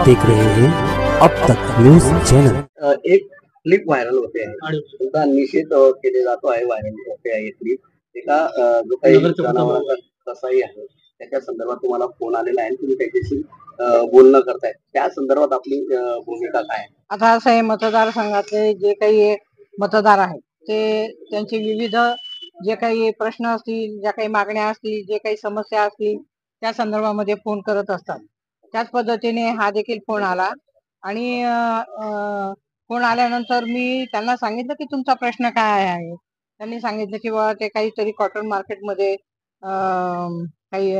देख रहे हैं अब तक न्यूज चैनल। एक क्लिप व्हायरल होते आहे, तुमचा निषेध केले जातो आहे, व्हायरल होते आहे क्लिप एका जो काही जनावरांचा कसाई आहे त्याच्या संदर्भात तुम्हाला फोन आलेला आहे, तुम्ही त्याच्याशी बोलणं करताय, त्या संदर्भात आपली भूमिका काय आहे? आता असं आहे, मतदारसंघातले जे काही मतदार आहेत ते त्यांचे विविध जे काही प्रश्न असतील, ज्या काही मागण्या असतील, जे काही समस्या असतील त्या संदर्भामध्ये फोन करत असतात. त्याच पद्धतीने हा देखील फोन आला आणि फोन आल्यानंतर मी त्यांना सांगितलं की तुमचा प्रश्न काय आहे. त्यांनी सांगितलं की बाबा ते काहीतरी कॉटन मार्केटमध्ये काही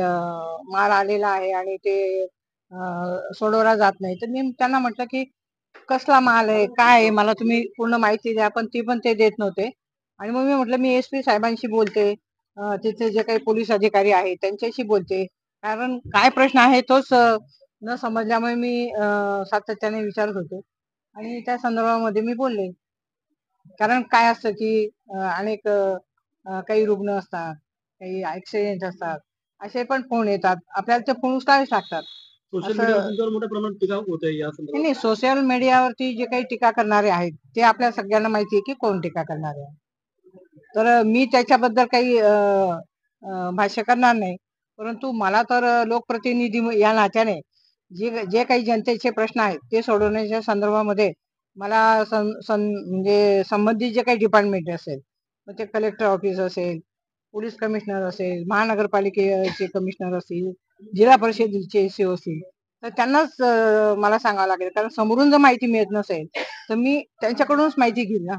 माल आलेला आहे आणि ते सोडवला जात नाही. तर मी त्यांना म्हटलं की कसला माल आहे, काय आहे, मला तुम्ही पूर्ण माहिती द्या. पण ती पण ते देत नव्हते. आणि मग मी म्हटलं मी एसपी साहेबांशी बोलते, तिथे जे काही पोलीस अधिकारी आहेत त्यांच्याशी बोलते, कारण काय प्रश्न आहे तोच न समजल्यामुळे मी सातत्याने विचारत होते आणि त्या संदर्भामध्ये मी बोलले. कारण काय असतं की अनेक काही रुग्ण असतात, काही ऍक्सिडेंट असतात, असे पण फोन येतात, आपल्याला ते फोन उचलावेच लागतात. सोशल मीडियावर तुमच्यावर मोठ्या प्रमाणात टीका होत आहे या संदर्भात. नाही, सोशल मीडियावरती जे काही टीका करणारे आहेत ते आपल्या सगळ्यांना माहिती आहे की कोण टीका करणारे आहे. तर मी त्याच्याबद्दल काही भाष्य करणार नाही. परंतु मला तर लोकप्रतिनिधी या नात्याने जे जे काही जनतेचे प्रश्न आहेत ते सोडवण्याच्या संदर्भामध्ये मला म्हणजे संबंधित जे काही डिपार्टमेंट असेल, मग ते कलेक्टर ऑफिस असेल, पोलीस कमिशनर असेल, महानगरपालिकेचे कमिशनर असतील, जिल्हा परिषदेचे सीओ असतील, तर त्यांनाच मला सांगावं लागेल. कारण समोरून जर माहिती मिळत नसेल तर मी त्यांच्याकडूनच माहिती घेईल ना,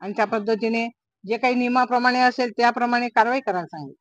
आणि त्या पद्धतीने जे काही नियमाप्रमाणे असेल त्याप्रमाणे कारवाई करायला सांगेल.